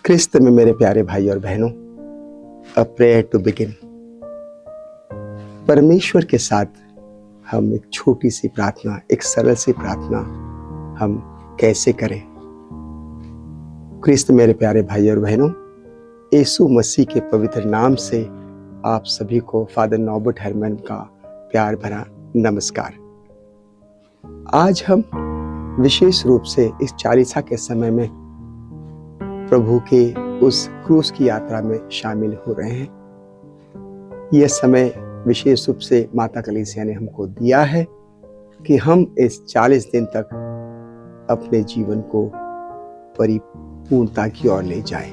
क्रिस्त में मेरे प्यारे भाई और बहनों, अ प्रेयर टू बिगिन। परमेश्वर के साथ हम एक छोटी सी प्रार्थना, एक सरल सी प्रार्थना हम कैसे करें। क्रिस्त मेरे प्यारे भाई और बहनों, यीशु मसीह के पवित्र नाम से आप सभी को फादर नॉबर्ट हरमन का प्यार भरा नमस्कार। आज हम विशेष रूप से इस चालीसा के समय में प्रभु के उस क्रूस की यात्रा में शामिल हो रहे हैं। यह समय विशेष रूप से माता कलीसिया ने हमको दिया है कि हम इस 40 दिन तक अपने जीवन को परिपूर्णता की ओर ले जाएं।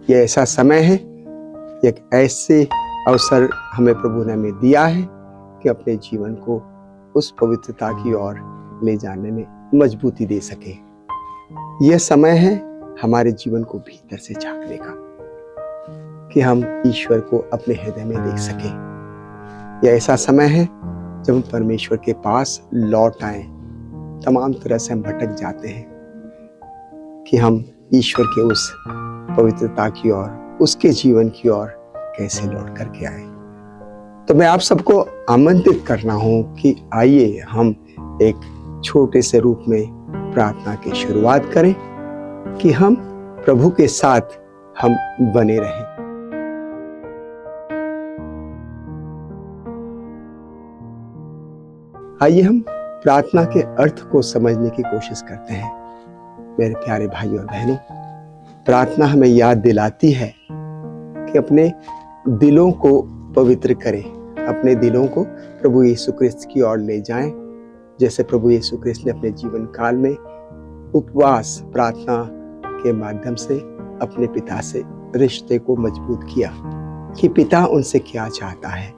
यह ऐसा समय है, एक ऐसे अवसर हमें प्रभु ने हमें दिया है कि अपने जीवन को उस पवित्रता की ओर ले जाने में मजबूती दे सके। यह समय है हमारे जीवन को भीतर से झांकने का, कि हम ईश्वर को अपने हृदय में देख सकें। यह ऐसा समय है जब हम परमेश्वर के पास लौट आए। तमाम तरह से हम भटक जाते हैं कि हम ईश्वर के उस पवित्रता की ओर, उसके जीवन की ओर कैसे लौट करके आए। तो मैं आप सबको आमंत्रित करना हूं कि आइए हम एक छोटे से रूप में प्रार्थना की शुरुआत करें कि हम प्रभु के साथ हम बने रहें। आइए हम प्रार्थना के अर्थ को समझने की कोशिश करते हैं। मेरे प्यारे भाई और बहनों, प्रार्थना हमें याद दिलाती है कि अपने दिलों को पवित्र करें, अपने दिलों को प्रभु यीशु क्रिस्त की ओर ले जाएं। जैसे प्रभु यीशु क्रिस्त ने अपने जीवन काल में उपवास प्रार्थना के माध्यम से अपने पिता से रिश्ते को मजबूत किया कि पिता उनसे क्या चाहता है।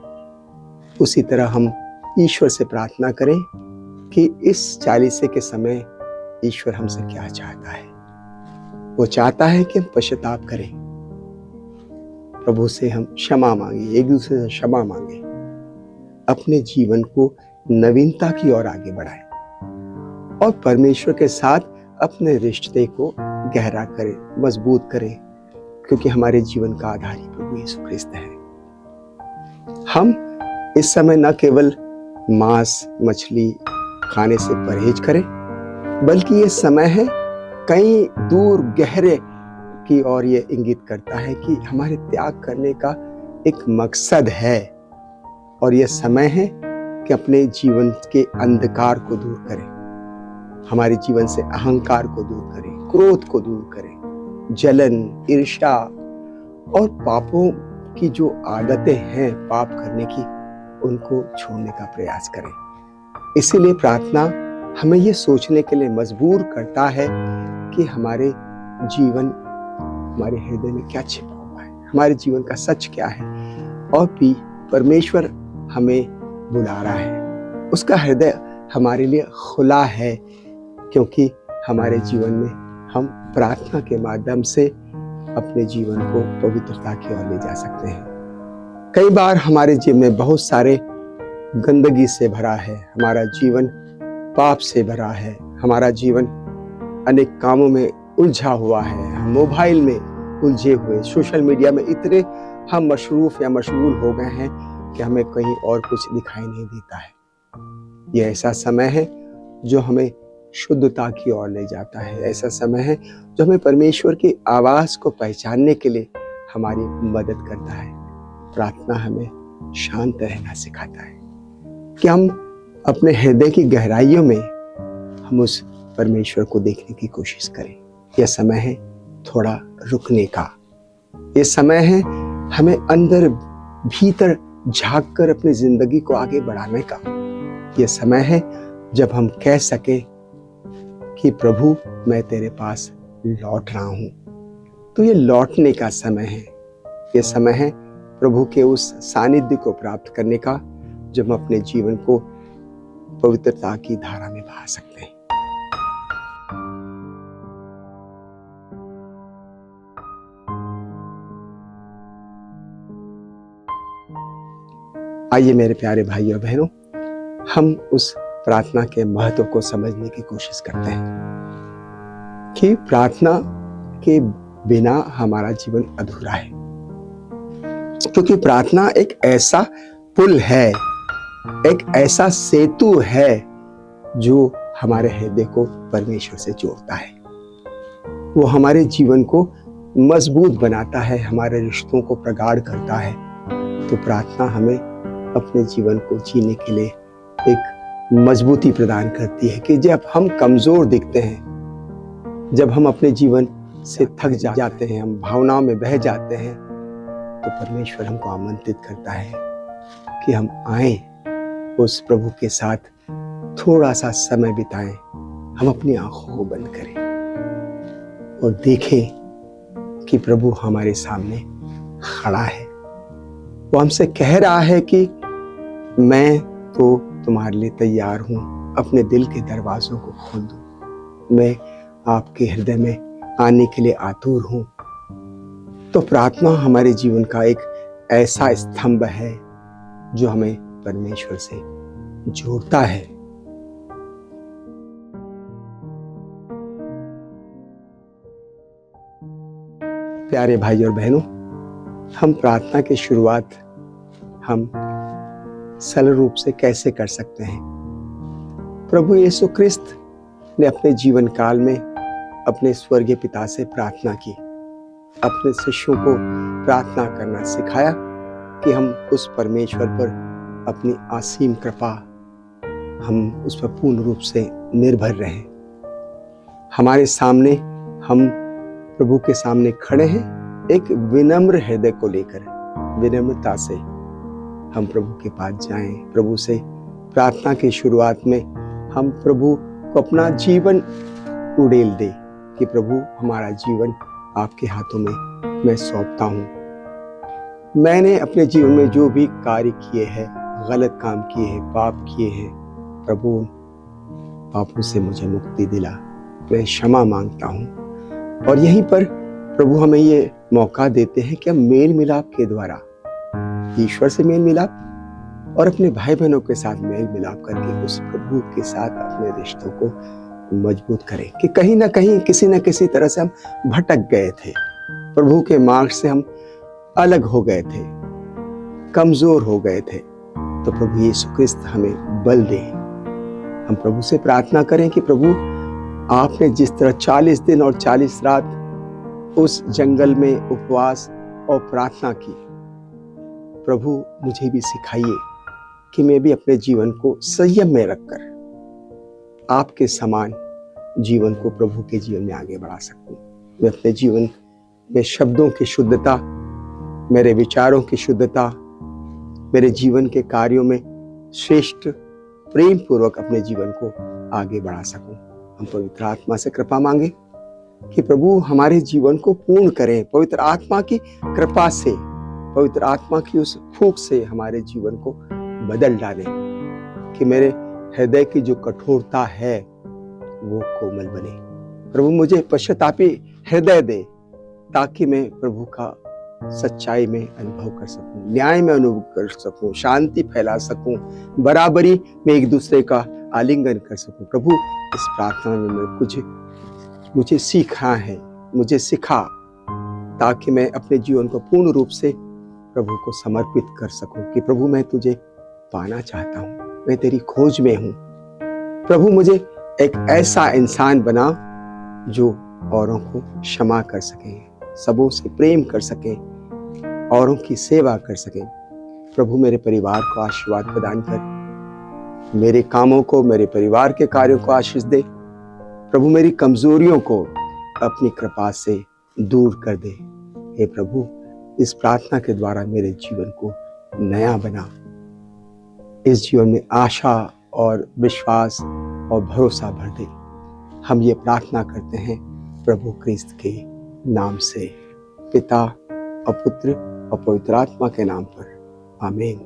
उसी तरह हम ईश्वर से प्रार्थना करें कि इस चालीसे के समय ईश्वर हमसे क्या चाहता है। वो चाहता है कि हम पश्चाताप करें, प्रभु से हम क्षमा मांगे, एक दूसरे से क्षमा मांगे, अपने जीवन को नवीनता की ओर आगे बढ़ाएं और परमेश्वर के साथ अपने रिश्ते को गहरा करें, मजबूत करें, क्योंकि हमारे जीवन का आधार ही प्रभु यीशु क्रिस्त है। हम इस समय न केवल मांस मछली खाने से परहेज करें, बल्कि ये समय है कहीं दूर गहरे की ओर ये इंगित करता है कि हमारे त्याग करने का एक मकसद है। और यह समय है कि अपने जीवन के अंधकार को दूर करें, हमारे जीवन से अहंकार को दूर करें, क्रोध को दूर करें, जलन, ईर्ष्या और पापों की जो आदतें हैं पाप करने की, उनको छोड़ने का प्रयास करें। इसीलिए प्रार्थना हमें ये सोचने के लिए मजबूर करता है कि हमारे जीवन, हमारे हृदय में क्या छिपा हुआ है, हमारे जीवन का सच क्या है। और भी परमेश्वर हमें बुला रहा है, उसका हृदय हमारे लिए खुला है, क्योंकि हमारे जीवन में हम प्रार्थना के माध्यम से अपने जीवन को पवित्रता की ओर ले जा सकते हैं। कई बार हमारे जीवन में बहुत सारे गंदगी से भरा है, हमारा जीवन पाप से भरा है, हमारा जीवन अनेक कामों में उलझा हुआ है, हम मोबाइल में उलझे हुए, सोशल मीडिया में इतने हम मशरूफ या मशगूल हो गए हैं कि हमें कहीं और कुछ दिखाई नहीं देता है। यह ऐसा समय है जो हमें शुद्धता की ओर ले जाता है, ऐसा समय है जो हमें परमेश्वर की आवाज को पहचानने के लिए हमारी मदद करता है। प्रार्थना हमें शांत रहना सिखाता है कि हम अपने हृदय की गहराइयों में हम उस परमेश्वर को देखने की कोशिश करें। यह समय है थोड़ा रुकने का, यह समय है हमें अंदर भीतर झांक कर अपनी जिंदगी को आगे बढ़ाने का। यह समय है जब हम कह सके कि प्रभु मैं तेरे पास लौट रहा हूं। तो ये लौटने का समय है, ये समय है प्रभु के उस सानिध्य को प्राप्त करने का, जब हम अपने जीवन को पवित्रता की धारा में बहा सकते हैं। आइए मेरे प्यारे भाई और बहनों, हम उस प्रार्थना के महत्व को समझने की कोशिश करते हैं कि प्रार्थना के बिना हमारा जीवन अधूरा है, क्योंकि प्रार्थना एक ऐसा पुल है, एक ऐसा सेतु है जो हमारे हृदय को परमेश्वर से जोड़ता है। वो हमारे जीवन को मजबूत बनाता है, हमारे रिश्तों को प्रगाढ़ करता है। तो प्रार्थना हमें अपने जीवन को जीने के लिए एक मजबूती प्रदान करती है कि जब हम कमजोर दिखते हैं, जब हम अपने जीवन से थक जाते हैं, हम भावनाओं में बह जाते हैं, तो परमेश्वर हमको आमंत्रित करता है कि हम आए, उस प्रभु के साथ थोड़ा सा समय बिताएं, हम अपनी आंखों को बंद करें और देखें कि प्रभु हमारे सामने खड़ा है। वो हमसे कह रहा है कि मैं तो तुम्हारे लिए तैयार हूं, अपने दिल के दरवाजों को खोल दो, मैं आपके हृदय में आने के लिए आतुर हूं। तो प्रार्थना हमारे जीवन का एक ऐसा स्तंभ है जो हमें परमेश्वर से जोड़ता है। प्यारे भाई और बहनों, हम प्रार्थना की शुरुआत हम सरल रूप से कैसे कर सकते हैं? प्रभु यीशु ख्रिस्त ने अपने जीवन काल में अपने स्वर्गीय पिता से प्रार्थना की, अपने शिष्यों को प्रार्थना करना सिखाया कि हम उस परमेश्वर पर अपनी असीम कृपा, हम उस पर पूर्ण रूप से निर्भर रहें। हमारे सामने, हम प्रभु के सामने खड़े हैं एक विनम्र हृदय को लेकर, विनम्रता से हम प्रभु के पास जाएं। प्रभु से प्रार्थना की शुरुआत में हम प्रभु को अपना जीवन उड़ेल दें कि प्रभु हमारा जीवन आपके हाथों में मैं सौंपता हूँ। मैंने अपने जीवन में जो भी कार्य किए हैं, गलत काम किए हैं, पाप किए हैं, प्रभु पापों से मुझे मुक्ति दिला, मैं क्षमा मांगता हूँ। और यहीं पर प्रभु हमें ये मौका देते हैं कि हम मेल मिलाप के द्वारा ईश्वर से मेल मिलाप और अपने भाई बहनों के साथ मेल मिलाप करके उस प्रभु के साथ अपने रिश्तों को मजबूत करें कि कहीं ना कहीं किसी न किसी तरह से हम भटक गए थे, प्रभु के मार्ग से हम अलग हो गए थे, कमजोर हो गए थे। तो प्रभु यीशु ख्रिस्त हमें बल दे। हम प्रभु से प्रार्थना करें कि प्रभु, आपने जिस तरह 40 दिन और 40 रात उस जंगल में उपवास और प्रार्थना की, प्रभु मुझे भी सिखाइए कि मैं भी अपने जीवन को संयम में रखकर आपके समान जीवन को प्रभु के जीवन में आगे बढ़ा सकूं। मैं अपने जीवन में शब्दों की शुद्धता, मेरे विचारों की शुद्धता, मेरे जीवन के कार्यों में श्रेष्ठ प्रेम पूर्वक अपने जीवन को आगे बढ़ा सकूं। हम पवित्र आत्मा से कृपा मांगे कि प्रभु हमारे जीवन को पूर्ण करें। पवित्र आत्मा की कृपा से, पवित्र आत्मा की उस फूंक से हमारे जीवन को बदल डालें कि मेरे हृदय की जो कठोरता है वो कोमल बने। प्रभु मुझे पश्चातापी हृदय दे ताकि मैं प्रभु का सच्चाई में अनुभव कर सकूं, न्याय में अनुभव कर सकूं, शांति फैला सकूं, बराबरी में एक दूसरे का आलिंगन कर सकूं। प्रभु इस प्रार्थना में मुझे सीखना है, मुझे सिखा ताकि मैं अपने जीवन को पूर्ण रूप से प्रभु को समर्पित कर सकूं कि प्रभु मैं तुझे पाना चाहता हूं, मैं तेरी खोज में हूं। प्रभु मुझे एक ऐसा इंसान बना जो औरों को क्षमा कर सके, सबों से प्रेम कर सके, औरों की सेवा कर सके। प्रभु मेरे परिवार को आशीर्वाद प्रदान कर, मेरे कामों को, मेरे परिवार के कार्यों को आशीष दे। प्रभु मेरी कमजोरियों को अपनी कृपा से दूर कर दे। हे प्रभु, इस प्रार्थना के द्वारा मेरे जीवन को नया बना, इस जीवन में आशा और विश्वास और भरोसा भर दे। हम ये प्रार्थना करते हैं प्रभु क्रिस्त के नाम से, पिता और पुत्र और पवित्र आत्मा के नाम पर। आमीन।